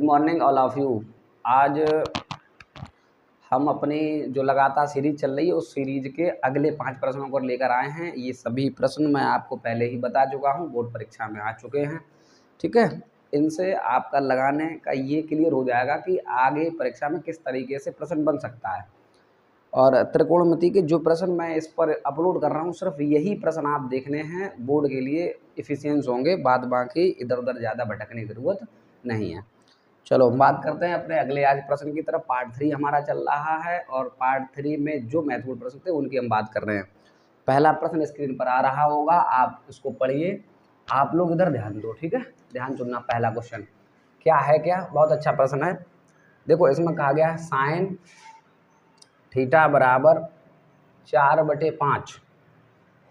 Morning all of you. आज हम अपनी जो लगातार सीरीज चल रही है उस सीरीज के अगले 5 प्रश्नों को लेकर आए हैं। ये सभी प्रश्न मैं आपको पहले ही बता चुका हूँ, बोर्ड परीक्षा में आ चुके हैं। ठीक है, इनसे आपका लगाने का ये क्लियर हो जाएगा कि आगे परीक्षा में किस तरीके से प्रश्न बन सकता है। और त्रिकोणमिति के जो प्रश्न मैं इस पर अपलोड कर रहा हूँ, सिर्फ यही प्रश्न आप देखने हैं, बोर्ड के लिए एफिशिएंस होंगे, बाद बाकी इधर उधर ज़्यादा भटकने की ज़रूरत नहीं है। चलो हम बात करते हैं अपने अगले आज प्रश्न की तरफ। पार्ट 3 हमारा चल रहा है और पार्ट 3 में जो महत्वपूर्ण प्रश्न थे उनकी हम बात कर रहे हैं। पहला प्रश्न स्क्रीन पर आ रहा होगा, आप इसको पढ़िए। आप लोग इधर ध्यान दो, ठीक है, ध्यान सुनना। पहला क्वेश्चन क्या है, क्या बहुत अच्छा प्रश्न है। देखो इसमें कहा गया है साइन थीटा बराबर 4/5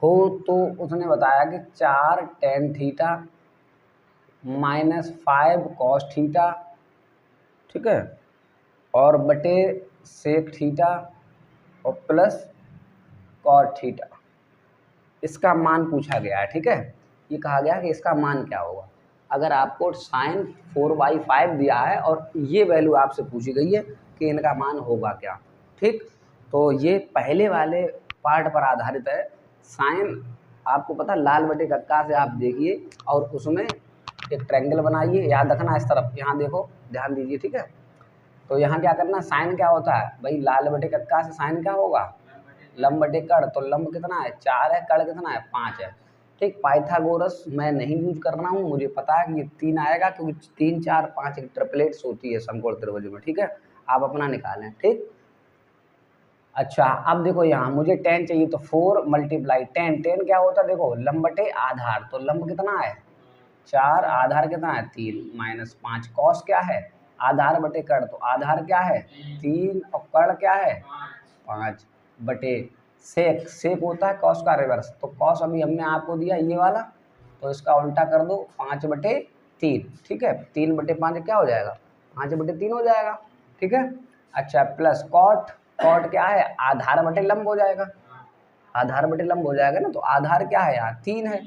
हो तो उसने बताया कि 4 टेन थीटा -5 कॉस थीटा, ठीक है, और बटे सेक थीटा और प्लस कॉट थीटा, इसका मान पूछा गया है। ठीक है, ये कहा गया कि इसका मान क्या होगा। अगर आपको साइन 4/5 दिया है और ये वैल्यू आपसे पूछी गई है कि इनका मान होगा क्या, ठीक, तो ये पहले वाले पार्ट पर आधारित है। साइन आपको पता लाल बटे कक्का से आप देखिए और उसमें एक ट्रायंगल बनाइए, याद रखना इस तरफ, यहाँ देखो, ध्यान दीजिए, ठीक है। तो यहाँ क्या करना, साइन क्या होता है भाई, लाल बटे कक्का से साइन क्या होगा, लंब बटे कड़। तो लंब कितना है 4 है, कड़ कितना है 5 है, ठीक। पाइथागोरस मैं नहीं यूज कर रहा हूँ, मुझे पता है कि ये 3 आएगा क्योंकि 3 4 5 एक ट्रिपलेट्स होती है समकोण त्रिभुज में, ठीक है। आप अपना निकालें, ठीक। अच्छा अब देखो यहाँ मुझे 10 चाहिए तो 4 × 10, 10 क्या होता है, देखो लंब बटे आधार, तो लंब कितना है 4, आधार कितना है 3 -5, कॉस क्या है आधार बटे कड़, तो आधार क्या है 3 और कड़ क्या है 5 बटे सेक, सेक होता है कॉस का रिवर्स, तो कॉस अभी हमने आपको दिया ये वाला, तो इसका उल्टा कर दो 5/3, ठीक है। 3/5 क्या हो जाएगा 5/3 हो जाएगा, ठीक है। अच्छा प्लस कॉट, कॉट क्या है आधार बटे लंब हो जाएगा, आधार बटे लंब हो जाएगा ना, तो आधार क्या है यहाँ 3 है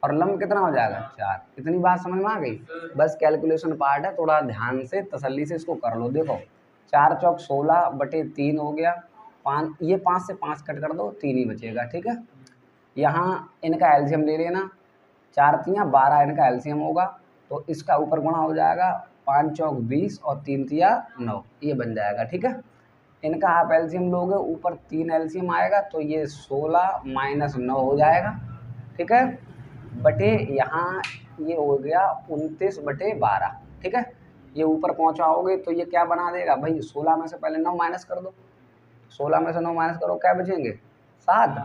और लंब कितना हो जाएगा 4। इतनी बात समझ में आ गई, बस कैलकुलेशन पार्ट है, थोड़ा ध्यान से तसल्ली से इसको कर लो। देखो 4 चौक 16/3 हो गया, 5 ये 5 से 5 कट कर दो, 3 ही बचेगा, ठीक है। यहाँ इनका एलसीएम ले लेना, 4 तियाँ 12 इनका एलसीएम होगा, तो इसका ऊपर गुणा हो जाएगा, 5 चौक 20 और 3 तिया 9, ये बन जाएगा, ठीक है। इनका आप एलसीएम लोगे, ऊपर 3 एलसीएम आएगा, तो ये 16 - 9 हो जाएगा, ठीक है, बटे यहाँ ये हो गया 29/12, ठीक है। ये ऊपर पहुँचाओगे तो ये क्या बना देगा भाई, 16 में से पहले 9 माइनस कर दो, 16 में से 9 माइनस करो, क्या बचेंगे 7,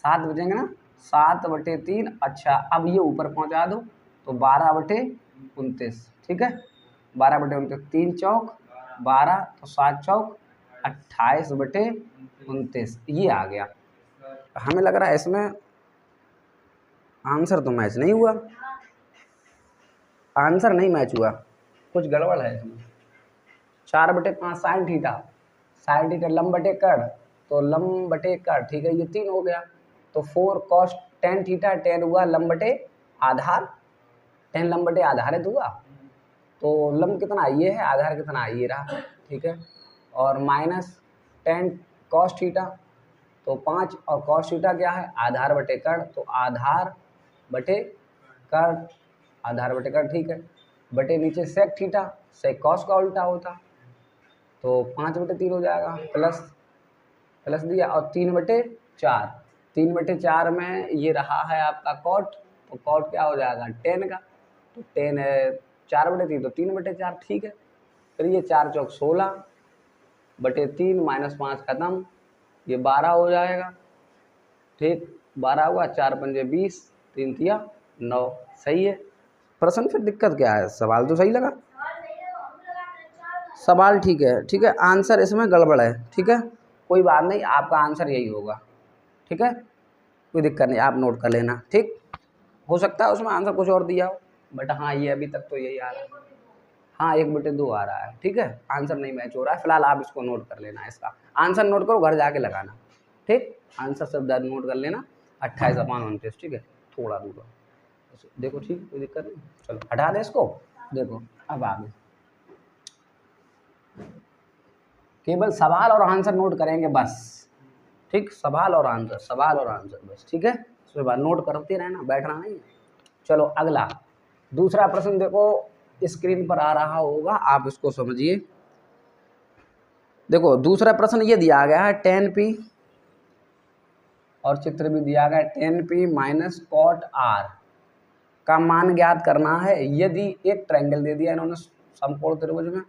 7 बचेंगे ना, 7/3। अच्छा अब ये ऊपर पहुँचा दो तो 12/29, ठीक है, 12/29, 3 चौक 12, तो 7 चौक 28/29, ये आ गया। हमें लग रहा है इसमें आंसर तो मैच नहीं हुआ, आंसर नहीं मैच हुआ, कुछ गड़बड़ है इसमें। 4/5 साइन थीटा, साइन थीटा लंब बटे कड़, तो लंब बटे कड़, ठीक है, ये 3 हो गया, तो 4 कॉस टेन थीटा, 10 हुआ लंब बटे आधार, 10 लंब बटे आधारित हुआ, तो लंब कितना ये है, आधार कितना ये रहा, ठीक है, और -10 कॉस थीटा, तो 5 और कॉस थीटा क्या है आधार बटे कड़, तो आधार बटे कड़, आधार बटे कड़, ठीक है, बटे नीचे सेक थीटा, सेक कॉस का उल्टा होता, तो 5/3 हो जाएगा, प्लस प्लस दिया, और 3/4, 3/4 में ये रहा है आपका कॉट, तो कॉट क्या हो जाएगा 10 का, तो 10 है 4/3, तो 3/4, ठीक है। फिर ये 4 चौक 16/3 -5 खत्म, ये 12 हो जाएगा, ठीक, 12 हुआ, 4 पंजे 20, 3 तिया 9, सही है। प्रश्न फिर दिक्कत क्या है, सवाल तो सही लगा, सवाल ठीक है, ठीक है, आंसर इसमें गड़बड़ है, ठीक है, कोई बात नहीं, आपका आंसर यही होगा, ठीक है, कोई दिक्कत नहीं, आप नोट कर लेना, ठीक। हो सकता है उसमें आंसर कुछ और दिया हो, बट हाँ ये अभी तक तो यही आ रहा है, हाँ 1/2 आ रहा है, ठीक है, आंसर नहीं मैच हो रहा है, फिलहाल आप इसको नोट कर लेना, इसका आंसर नोट करो, घर जाके लगाना, ठीक, आंसर सब नोट कर लेना, 28/29, ठीक है, थोड़ा दूर देखो, ठीक, कोई दिक्कत नहीं, चलो हटा दे इसको, देखो अब आगे केवल सवाल और आंसर नोट करेंगे बस, ठीक, सवाल और आंसर बस, ठीक है। उसके बाद नोट करते रहना, बैठना नहीं। चलो अगला दूसरा प्रश्न देखो, स्क्रीन पर आ रहा होगा, आप इसको समझिए। देखो दूसरा प्रश्न ये दिया गया है 10p और चित्र भी दिया गया है 10p माइनस कॉट आर का मान ज्ञात करना है यदि एक ट्रायंगल दे दिया इन्होंने समकोण त्रिभुज में,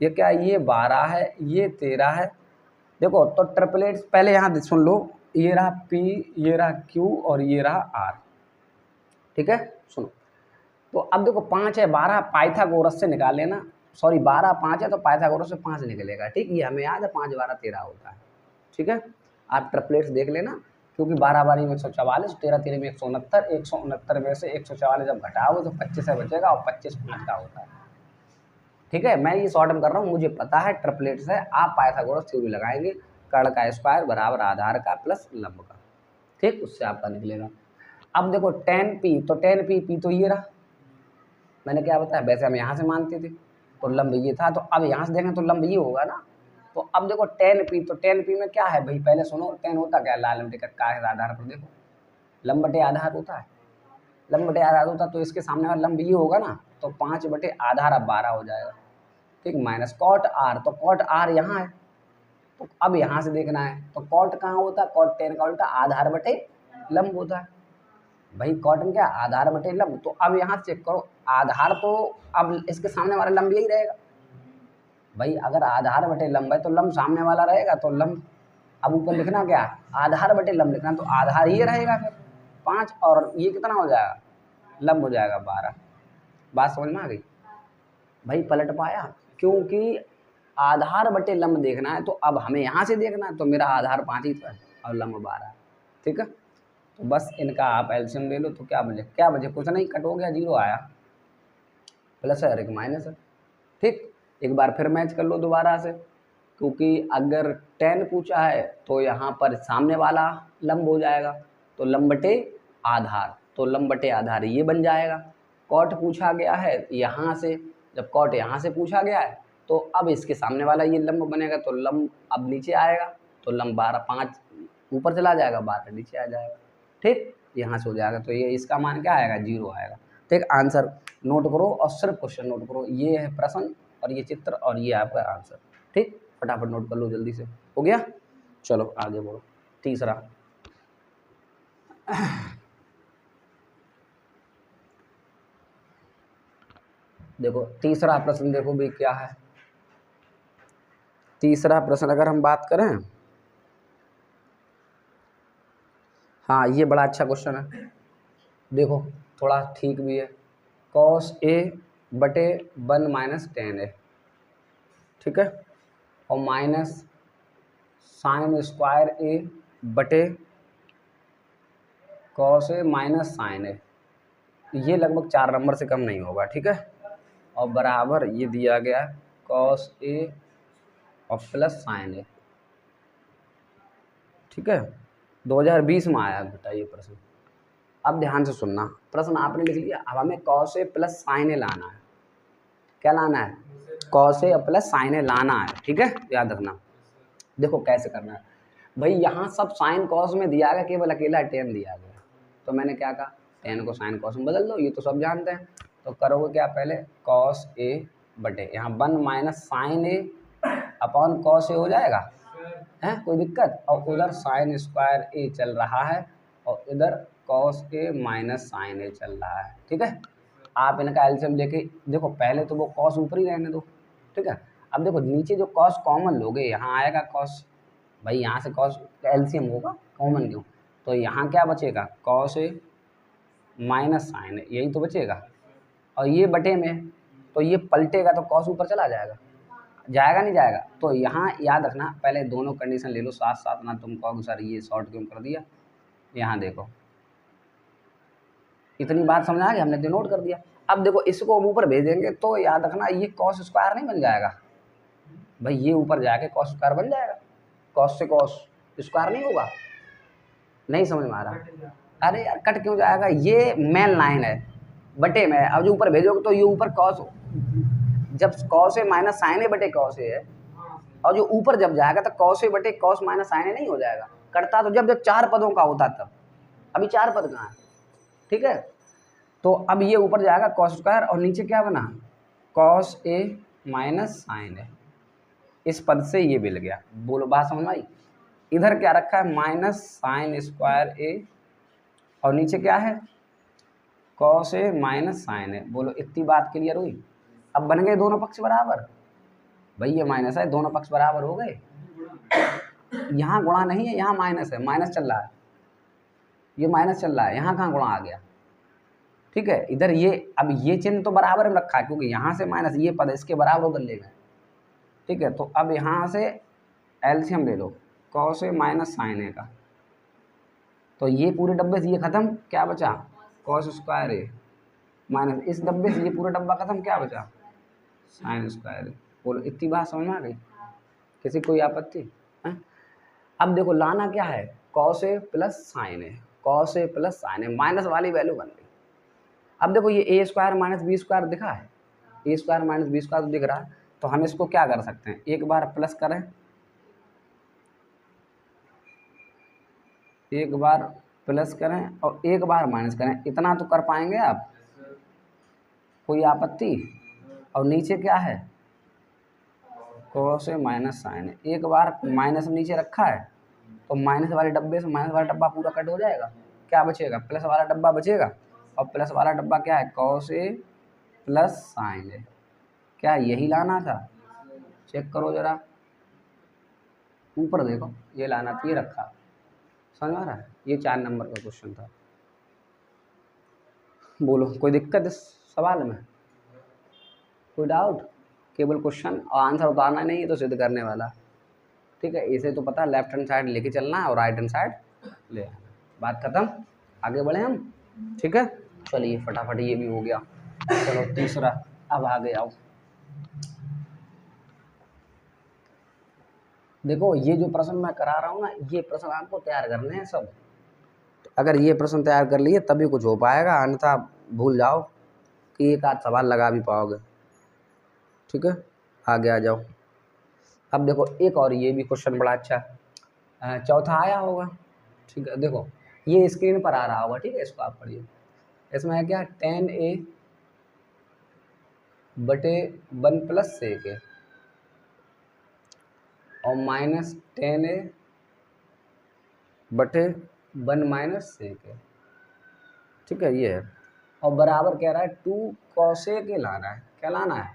ये क्या है, ये 12 है, ये 13 है। देखो तो ट्रिपलेट्स पहले यहाँ सुन लो, ये रहा P, ये रहा Q और ये रहा R, ठीक है। सुनो तो अब देखो 5 है 12 पाइथागोरस से निकाल लेना, सॉरी 12 5 है तो पाइथागोरस से 5 निकलेगा, ठीक, ये हमें याद है 5 12 13 होता है, ठीक है। आप ट्रिपलेट्स देख लेना, क्योंकि 12 12 में 144, 13 13 में 169, 169 में से 144 जब घटाओगे तो 25 से बचेगा और 25 5 का होता है, ठीक है। मैं ये शॉर्ट में कर रहा हूँ, मुझे पता है ट्रिपलेट्स है, आप पाइथागोरस थ्योरी लगाएंगे, कर्ण का स्क्वायर बराबर आधार का प्लस लंब का, ठीक, उससे आपका निकलेगा। अब देखो 10p, तो 10p तो ये रहा, मैंने क्या बताया, वैसे हम यहाँ से मानते थे तो लंब ये था, तो अब यहाँ से देखें तो लंब ये होगा ना। तो अब देखो 10p, तो 10p में क्या है भाई, पहले सुनो 10 होता क्या, लाल लंब टिकट का आधार पर देखो, लंब बटे आधार होता है, लंब बटे आधार होता तो इसके सामने वाला लंब ये होगा ना, तो 5 बटे आधार अब 12 हो जाएगा, ठीक, माइनस कॉट आर, तो कॉट आर यहाँ है, तो अब यहाँ से देखना है तो कॉट कहाँ होता है, कॉट 10 का उल्टा आधार बटे लंब होता है भाई, कॉट में क्या आधार बटे लंब, तो अब यहाँ चेक करो आधार, तो अब इसके सामने वाला लंब यही रहेगा भाई, अगर आधार बटे लंब है तो लंब सामने वाला रहेगा, तो लंब अब ऊपर लिखना क्या, आधार बटे लंब लिखना, तो आधार ये रहेगा फिर 5 और ये कितना हो जाएगा, लंब हो जाएगा 12। बात समझ में आ गई भाई, पलट पाया, क्योंकि आधार बटे लंब देखना है, तो अब हमें यहाँ से देखना है, तो मेरा आधार 5 ही था और लंब 12, ठीक है। तो बस इनका आप एलसीएम ले लो, तो क्या बचे कुछ नहीं, कट हो गया, 0 आया, प्लस है और एक माइनस है, ठीक। एक बार फिर मैच कर लो दोबारा से, क्योंकि अगर 10 पूछा है तो यहाँ पर सामने वाला लंब हो जाएगा, तो लंब बटे आधार, तो लंब बटे आधार ये बन जाएगा। कॉट पूछा गया है यहाँ से, जब कॉट यहाँ से पूछा गया है तो अब इसके सामने वाला ये लंब बनेगा, तो लंब अब नीचे आएगा, तो लंब 12 5 ऊपर चला जाएगा, 12 नीचे आ जाएगा, ठीक, यहाँ से हो जाएगा, तो ये इसका मान क्या आएगा, 0 आएगा, ठीक। आंसर नोट करो और सिर्फ क्वेश्चन नोट करो, ये है प्रश्न और ये चित्र और ये आपका आंसर, ठीक, फटाफट नोट कर लो जल्दी से, हो गया। चलो आगे बढ़ो, तीसरा देखो तीसरा प्रश्न देखो भी क्या है, तीसरा प्रश्न अगर हम बात करें, हाँ ये बड़ा अच्छा क्वेश्चन है, देखो थोड़ा ठीक भी है, cos a बटे 1 माइनस 10a, ठीक है, और माइनस साइन स्क्वायर a बटे cos a minus sine a, ये लगभग 4 नंबर से कम नहीं होगा, ठीक है, और बराबर ये दिया गया है cos a और प्लस साइन a, ठीक है, 2020 में आया बेटा ये प्रश्न। अब ध्यान से सुनना, प्रश्न आपने लिख लिया, अब हमें cos a plus sign a लाना है, क्या लाना है, cos a plus sign a लाना है, ठीक है, याद रखना। देखो कैसे करना है भाई, यहाँ सब साइन कॉस में दिया गया, केवल अकेला टेन दिया गया, तो मैंने क्या कहा, टेन को साइन कॉस में बदल दो, ये तो सब जानते हैं। तो करोगे क्या, पहले cos a बटे यहाँ 1 minus sine a upon cos a हो जाएगा, है कोई दिक्कत, और उधर साइन स्क्वायर a चल रहा है और इधर cos a minus sine a चल रहा है, ठीक है। आप इनका एलसीएम लेके देखो, पहले तो वो cos ऊपर ही रहने दो, ठीक है। अब देखो नीचे जो cos कॉमन लोगे, यहाँ आएगा cos, भाई यहाँ से cos का एलसीएम होगा, कॉमन क्यों, तो यहाँ क्या बचेगा, cos a minus sine a, यही तो बचेगा, और ये बटे में, तो ये पलटेगा तो cos ऊपर चला जाएगा, जाएगा नहीं जाएगा, तो यहाँ याद रखना, पहले दोनों कंडीशन ले लो साथ साथ, ना तुम कहोगे सर ये शॉर्ट क्यों कर दिया। यहाँ देखो इतनी बात समझ आ गई, हमने तो नोट कर दिया। अब देखो इसको हम ऊपर भेजेंगे तो याद रखना ये cos स्क्वायर नहीं बन जाएगा भाई, ये ऊपर जाके cos स्क्वायर बन जाएगा, cos से cos स्क्वायर नहीं होगा, नहीं समझ में आ रहा, अरे यार कट क्यों जाएगा, ये मेन लाइन है बटे में, अब जो ऊपर भेजोगे तो ये ऊपर cos, जब cos a minus sine a बटे cos a है और जो ऊपर जब जाएगा तो कॉस ए बटे कॉस माइनस साइन ए नहीं हो जाएगा। करता तो जब जब 4 पदों का होता तब, अभी 4 पद कहाँ है, ठीक है। तो अब ये ऊपर जाएगा कॉस स्क्वायर और नीचे क्या बना, कॉस ए माइनस साइन ए, इस पद से ये मिल गया। बोलो बात समझ में आई। इधर क्या रखा है, माइनस साइन स्क्वायर ए और नीचे क्या है, कॉस ए माइनस साइन ए। बोलो इतनी बात क्लियर हुई। अब बन गए दोनों पक्ष बराबर, भाई ये माइनस है, दोनों पक्ष बराबर हो गए। यहाँ गुणा नहीं है, यहाँ माइनस है, माइनस चल रहा है, ये माइनस चल रहा है, यहाँ कहाँ गुणा आ गया, ठीक है। इधर ये अब ये चिन्ह तो बराबर में रखा है क्योंकि यहाँ से माइनस ये पद इसके बराबर उधर ले गए, ठीक है। तो अब यहाँ से एलसीएम ले लो कॉस ए माइनस साइन ए का, तो ये पूरे डब्बे से ये खत्म, क्या बचा, कॉस स्क्वायर ए माइनस इस डब्बे से ये पूरा डब्बा खत्म, क्या बचा, साइन स्क्वायर ए। बोलो इतनी बात समझ में आ गई, किसी कोई आपत्ति है। अब देखो लाना क्या है, cos A plus sign A, cos A plus sign A, minus वाली वैल्यू बन गई। अब देखो ये ए स्क्वायर माइनस बी स्क्वायर दिखा है, ए स्क्वायर माइनस बी स्क्वायर दिख रहा है, तो हम इसको क्या कर सकते हैं, एक बार प्लस करें, एक बार प्लस करें और एक बार माइनस करें, इतना तो कर पाएंगे आप, कोई आपत्ति। और नीचे क्या है, कॉस ए माइनस साइन ए, एक बार माइनस नीचे रखा है तो माइनस वाले डब्बे से माइनस वाला डब्बा पूरा कट हो जाएगा, क्या बचेगा, प्लस वाला डब्बा बचेगा। और प्लस वाला डब्बा क्या है, कॉस ए प्लस साइन ए, क्या यही लाना था, चेक करो जरा ऊपर देखो, ये लाना था, ये रखा, समझ आ रहा है। ये 4 नंबर का क्वेश्चन था। बोलो कोई दिक्कत इस सवाल में, कोई डाउट, केवल क्वेश्चन और आंसर उतारना नहीं है तो सिद्ध करने वाला, ठीक है। इसे तो पता लेफ्ट हैंड साइड लेके चलना है और राइट हैंड साइड ले आना, बात खत्म, आगे बढ़े हम, ठीक है। चलिए फटाफट ये भी हो गया। चलो तीसरा, अब आगे आओ। देखो ये जो प्रश्न मैं करा रहा हूँ ना, ये प्रश्न आपको तैयार करने हैं सब, अगर ये प्रश्न तैयार कर लिए तभी कुछ हो पाएगा, अन्यथा भूल जाओ कि एक आध सवाल लगा भी पाओगे, ठीक है। आगे आ जाओ। अब देखो एक और ये भी क्वेश्चन बड़ा अच्छा, चौथा आया होगा, ठीक है। देखो ये स्क्रीन पर आ रहा होगा, ठीक है, इसको आप पढ़िए। इसमें है क्या, tan a बटे 1 प्लस सेक ए और माइनस tan a बटे 1 माइनस सेक ए, ठीक है, ये है। और बराबर कह रहा है 2 cos a के लाना है, क्या लाना है,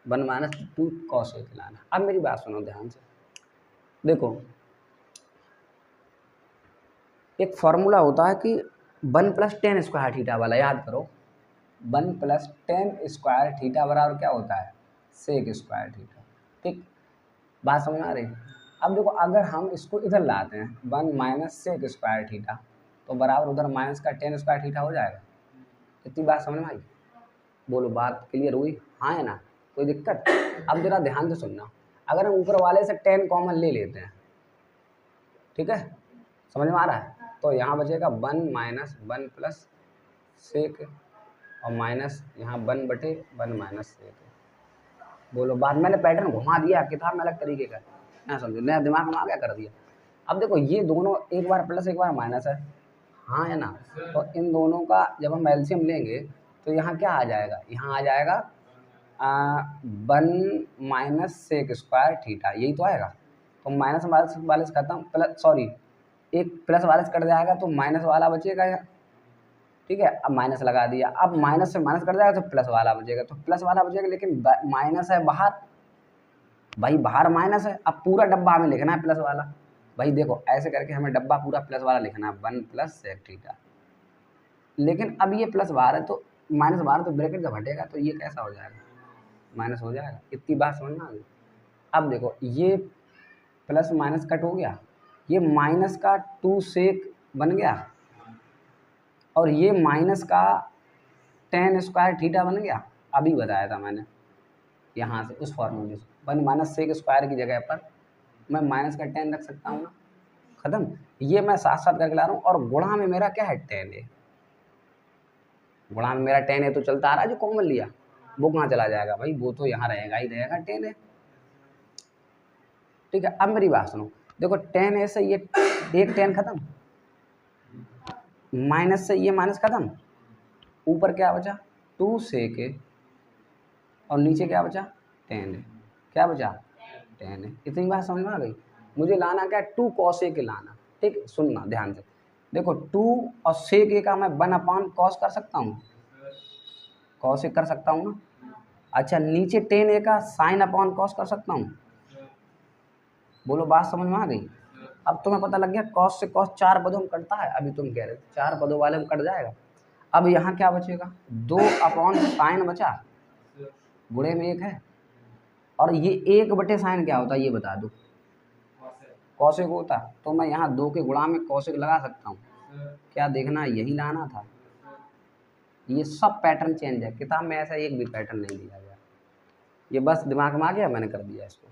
1 माइनस 2 cos a के लाना है। अब मेरी बात सुनो ध्यान से, देखो एक फॉर्मूला होता है कि 1 प्लस टेन स्क्वायर थीटा वाला, याद करो 1 प्लस टेन स्क्वायर थीटा बराबर क्या होता है, सेक स्क्वायर थीटा, ठीक, बात समझ में आ रही। अब देखो अगर हम इसको इधर लाते हैं 1 माइनस सेक स्क्वायर थीटा, तो बराबर उधर माइनस का टेन स्क्वायर थीटा हो जाएगा। इतनी बात समझ में आई, बोलो बात क्लियर हुई, हाँ है ना, कोई दिक्कत। अब जरा ध्यान से सुनना, अगर हम ऊपर वाले से 10 कॉमन ले लेते हैं, ठीक है, समझ में आ रहा है, तो यहाँ बचेगा 1 माइनस 1 प्लस सेक और माइनस यहाँ 1 बटे 1 माइनस सेक। बोलो बात, मैंने पैटर्न घुमा दिया किताब में अलग तरीके का, ना समझो, नया दिमाग में आ गया कर दिया। अब देखो ये दोनों एक बार प्लस एक बार माइनस है, हाँ है ना, तो इन दोनों का जब हम एलसीएम लेंगे तो यहाँ क्या आ जाएगा, यहाँ आ जाएगा 1 माइनस सेक स्क्वायर थीटा, यही तो आएगा। तो माइनस वाले से खत्म, प्लस सॉरी एक प्लस वाले से कट जाएगा तो माइनस वाला बचेगा यहाँ, ठीक है। अब माइनस लगा दिया, अब माइनस से माइनस कट जाएगा तो प्लस वाला बचेगा, तो प्लस वाला बचेगा, लेकिन माइनस है बाहर, भाई बाहर माइनस है, अब पूरा डब्बा हमें लिखना है प्लस वाला। भाई देखो ऐसे करके हमें डब्बा पूरा प्लस वाला लिखना है, 1 प्लस सेक थीटा, लेकिन अब ये प्लस बाहर है तो माइनस बाहर, तो ब्रैकेट जब हटेगा तो ये कैसा हो जाएगा, माइनस हो जाएगा। इतनी बात समझ में आ गई। अब देखो ये प्लस माइनस कट हो गया, ये माइनस का 2 सेक बन गया और ये माइनस का टेन स्क्वायर थीटा बन गया, अभी बताया था मैंने, यहाँ से उस फॉर्मूले से 1 माइनस सेक स्क्वायर की जगह पर मैं माइनस का 10 रख सकता हूँ ना, खत्म। ये मैं साथ साथ करके ला रहा हूँ, और गुणा में मेरा क्या है 10 है, गुणा में मेरा 10 है तो चलता आ रहा है, जो कॉमन लिया वो कहाँ चला जाएगा भाई, वो तो यहाँ रहेगा ही रहेगा 10 है, ठीक है। अब मेरी बात सुनो, देखो टेन ए से ये एक टेन खत्म, माइनस से ये माइनस खत्म, ऊपर क्या बचा 2 सेक है और नीचे क्या बचा 10 है। क्या बचा 10 है। इतनी बात समझ में आ गई। मुझे लाना क्या है 2 कॉस ए के लाना। ठीक, सुनना ध्यान से, देखो 2 और सेक ए का मैं 1 कॉस कर सकता हूँ, कॉस ए कर सकता हूँ ना। अच्छा, नीचे 10 ए का साइन अपॉन कॉस कर सकता हूँ। बोलो बात समझ में आ गई। अब तुम्हें पता लग गया कॉस से कॉस 4 पदों में कटता है, अभी तुम कह रहे थे 4 पदों वाले में कट जाएगा। अब यहाँ क्या बचेगा 2 अपॉन साइन बचा, गुणे में 1 है, और ये 1 बटे साइन क्या होता है ये बता दो, कॉसेक होता। तो मैं यहाँ 2 के गुणा में कॉसेक लगा सकता हूँ। क्या देखना, यही लाना था। ये सब पैटर्न चेंज है, किताब में ऐसा एक भी पैटर्न नहीं दिया गया, ये बस दिमाग में आ गया मैंने कर दिया इसको।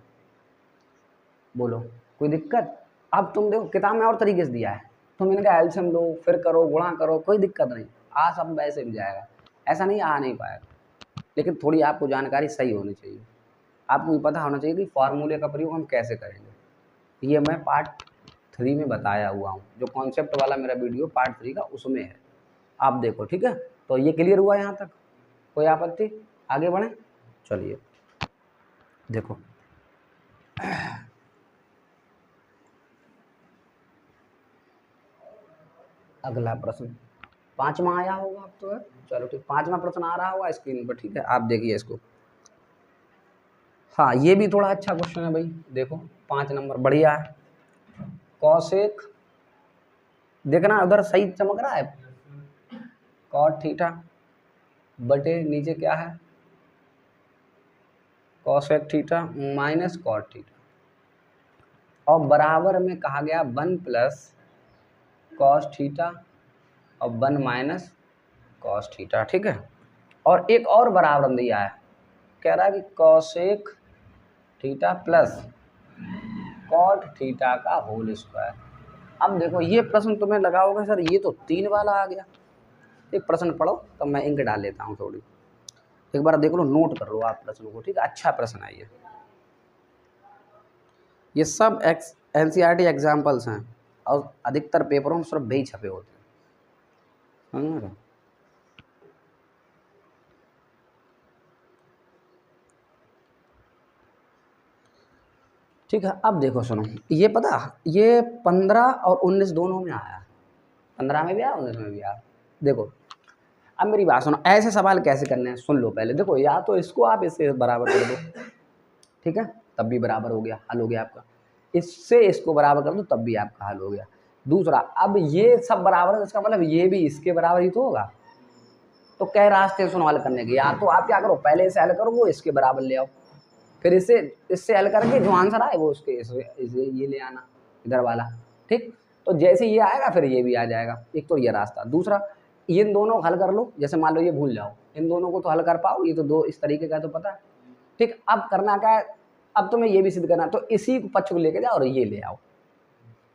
बोलो कोई दिक्कत। अब तुम देखो किताब में और तरीके से दिया है, तुम इनका एल्शियम लो फिर करो गुणा करो, कोई दिक्कत नहीं, आ सब वैसे भी जाएगा, ऐसा नहीं आ नहीं पाएगा। लेकिन थोड़ी आपको जानकारी सही होनी चाहिए, आपको ये पता होना चाहिए कि फार्मूले का प्रयोग हम कैसे करेंगे। ये मैं पार्ट 3 में बताया हुआ हूँ, जो कॉन्सेप्ट वाला मेरा वीडियो पार्ट 3 का उसमें है, आप देखो। ठीक है, तो ये क्लियर हुआ यहाँ तक, कोई आपत्ति, आगे बढ़े। चलिए देखो अगला प्रश्न 5वां आया होगा अब तो है। चलो ठीक, 5वां प्रश्न आ रहा होगा स्क्रीन पर। ठीक है, आप देखिए इसको। हाँ, ये भी थोड़ा अच्छा क्वेश्चन है भाई, देखो 5 नंबर बढ़िया है। कॉसेक, देखना उधर सही चमक रहा है, कॉट थीटा बटे नीचे क्या है cosec theta minus cot theta, और बराबर में कहा गया 1 प्लस कॉस थीटा और 1 माइनस कॉस थीटा। ठीक है, और एक और बराबर दिया है, कह रहा है कि cosec theta plus cot theta का होल स्क्वायर। अब देखो ये प्रश्न तुम्हें लगा होगा सर ये तो 3 वाला आ गया, एक प्रश्न पढ़ो तब मैं इंक डाल लेता हूँ थोड़ी, एक बार देख लो, नोट कर लो आप प्रश्न को। ठीक है, अच्छा प्रश्न है ये सब NCERT एग्जाम्पल्स हैं और अधिकतर पेपरों में सिर्फ वही छपे होते हैं। ठीक है, अब देखो सुनो, ये पता ये 15 और 19 दोनों में आया, 15 में भी आया 19 में भी आया। देखो अब मेरी बात सुनो, ऐसे सवाल कैसे करने हैं सुन लो पहले। देखो या तो इसको आप इससे बराबर कर दो, ठीक है, तब भी बराबर हो गया, हल हो गया आपका। इससे इसको बराबर कर दो तब भी आपका हल हो गया। दूसरा, अब ये सब बराबर है, इसका मतलब ये भी इसके बराबर ही तो होगा। तो कई रास्ते सुनो हल करने के, या तो आप क्या करो पहले इसे हल करो, वो इसके बराबर ले आओ, फिर इससे हल करके जो आंसर आए वो उसके इसे ये ले आना इधर वाला। ठीक, तो जैसे ये आएगा फिर ये भी आ जाएगा। एक तो ये रास्ता। दूसरा, इन दोनों हल कर लो, जैसे मान लो ये भूल जाओ, इन दोनों को तो हल कर पाओ, ये तो दो इस तरीके का तो पता है। ठीक, अब करना क्या है, अब तुम्हें ये भी सिद्ध करना, तो इसी पक्ष को लेके जाओ और ये ले आओ।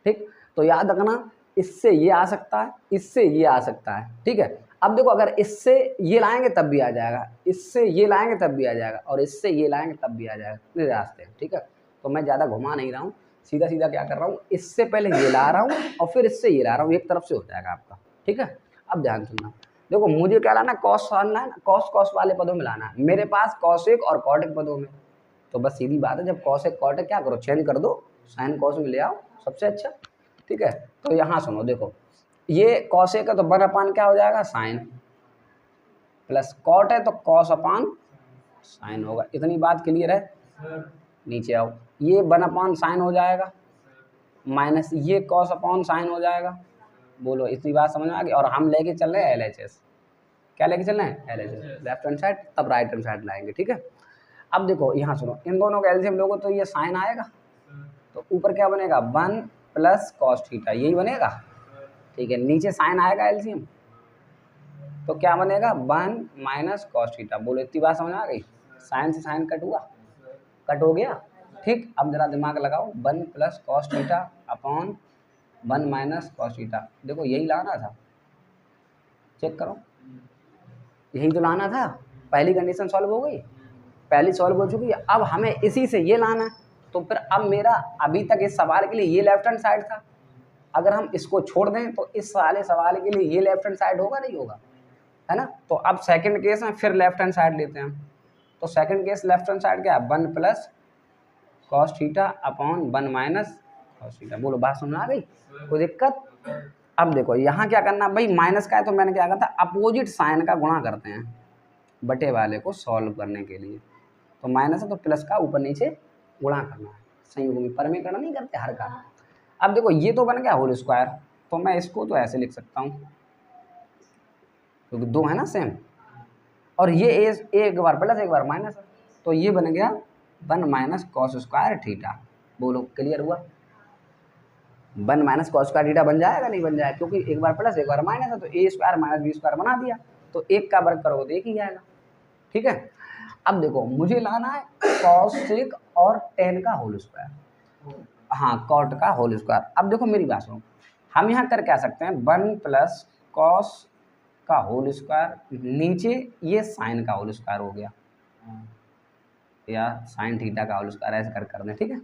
ठीक, तो याद रखना इससे ये आ सकता है, इससे ये आ सकता है। ठीक है, अब देखो अगर इससे ये लाएंगे तब भी आ जाएगा, इससे ये लाएंगे तब भी आ जाएगा, और इससे ये लाएंगे तब भी आ जाएगा, इतने रास्ते हैं। ठीक है, तो मैं ज़्यादा घुमा नहीं रहा हूँ, सीधा सीधा क्या कर रहा हूँ, इससे पहले ये ला रहा हूँ और फिर इससे ये ला रहा हूँ, एक तरफ से हो जाएगा आपका। ठीक है, अब ध्यान सुनना, देखो मुझे क्या लाना है, कॉस लाना है, कॉस कॉस वाले पदों में लाना है, मेरे पास कॉसेक और कॉटेक पदों में। तो बस सीधी बात है, जब कॉसेक कॉटेक क्या करो चेंज कर दो, साइन कॉस में ले आओ, सबसे अच्छा। ठीक है, तो यहाँ सुनो, देखो ये कॉसेक है तो 1 अपान क्या हो जाएगा साइन, प्लस कॉट है तो कॉस अपान साइन होगा। इतनी बात क्लियर है। नीचे आओ, ये 1 अपान साइन हो जाएगा, माइनस ये कॉस अपॉन साइन हो जाएगा। बोलो इतनी बात समझ में आ गई। और हम लेके चल रहे हैं LHS, क्या लेके चल रहे हैं LHS, लेफ्ट हैंड साइड, तब राइट हैंड साइड लाएंगे। ठीक है, अब देखो यहाँ सुनो, इन दोनों का एलसीएम लोगों तो ये साइन आएगा, तो ऊपर क्या बनेगा 1 प्लस कॉस थीटा, यही बनेगा। ठीक है, नीचे साइन आएगा एलसीएम, तो क्या बनेगा 1 माइनस कॉस थीटा। बोलो इतनी बात समझ में आ गई। साइन से साइन कट हुआ, कट हो गया। ठीक, अब जरा दिमाग लगाओ, 1 plus cos theta upon 1 minus cos theta. देखो यही लाना था, चेक करो, यही तो लाना था। पहली कंडीशन सॉल्व हो गई, पहली सॉल्व हो चुकी है, अब हमें इसी से ये लाना है। तो फिर अब मेरा अभी तक इस सवाल के लिए ये लेफ्ट हैंड साइड था, अगर हम इसको छोड़ दें तो इस वाले सवाल के लिए ये लेफ्ट हैंड साइड होगा नहीं होगा, है ना। तो अब सेकंड केस में फिर लेफ्ट हैंड साइड लेते हैं हम। तो second case left hand side क्या है, 1 plus cos theta upon 1 minus cos theta. बोलो बात समझ आ गई, कोई दिक्कत? अब देखो यहाँ क्या करना भाई, माइनस का है तो मैंने क्या कहा था, अपोजिट साइन का गुणा करते हैं बटे वाले को सॉल्व करने के लिए। तो माइनस है तो प्लस का ऊपर नीचे गुणा करना है, संयोग में परमीकरण नहीं करते हर का। अब देखो ये तो बन गया होल स्क्वायर, तो मैं इसको तो ऐसे लिख सकता हूँ क्योंकि दो है ना सेम, और ये एक बार प्लस एक बार माइनस है, तो ये बन गया 1 माइनस कॉस स्क्वायर थीटा। बोलो क्लियर हुआ? 1 माइनस कॉस स्क्वायर थीटा बन जाएगा नहीं बन जाएगा, क्योंकि एक बार प्लस एक बार माइनस है, तो ए स्क्वायर माइनस बी स्क्वायर बना दिया, तो एक का वर्ग करोगे तो एक ही आएगा। ठीक है, अब देखो मुझे लाना है कॉस सेक और टेन का होल स्क्वायर, हाँ कॉट का होल स्क्वायर। अब देखो मेरी बात सुनो, हम यहाँ कर क्या सकते हैं, 1 प्लस कॉस का होल स्क्वायर, नीचे ये साइन का होल स्क्वायर हो गया, या साइन थीटा का होल स्क्वायर, ऐसे कर दें। ठीक है,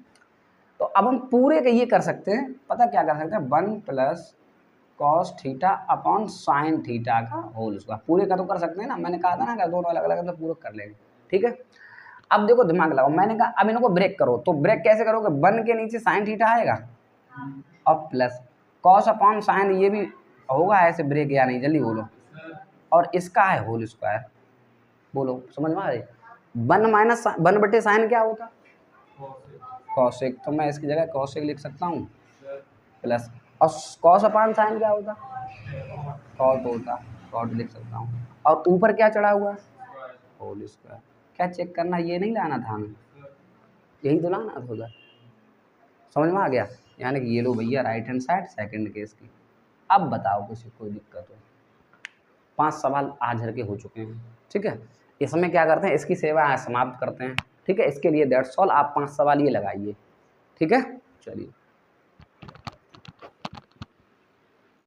तो अब हम पूरे के ये कर सकते हैं, पता क्या कर सकते हैं, 1 plus cos theta upon sine theta का होल स्क्वायर। पूरे का तो कर सकते हैं ना, मैंने कहा था ना कि दोनों अलग अलग तो पूरे कर लेंगे। ठीक है, अब देखो दिमाग लगाओ, मैंने कहा अब इनको ब्रेक करो, तो ब्रेक कैसे करोगे, 1 के नीचे साइन थीटा आएगा और प्लस कॉस अपॉन साइन, ये भी होगा ऐसे ब्रेक या नहीं, जल्दी बोलो, और इसका है होल स्क्वायर। बोलो समझ में आ रही, 1 माइनस 1 बटे साइन क्या होता, कॉसेक, तो मैं इसकी जगह कॉसेक लिख सकता हूँ प्लस, और कॉस अपॉन साइन क्या होता, कॉट होता, कॉट लिख सकता हूँ, और ऊपर क्या चढ़ा हुआ है, होल स्क्वायर। क्या चेक करना, ये नहीं लाना था हमें, यही तो लाना था उधर, समझ में आ गया। यानी कि ये लो भैया right hand side second case की। अब बताओ किसी कोई दिक्कत हो, 5 सवाल आज भर के हो चुके हैं। ठीक है, इसमें क्या करते हैं, इसकी सेवा समाप्त करते हैं। ठीक है, इसके लिए दैट्स ऑल, आप 5 सवाल ये लगाइए। ठीक है, चलिए।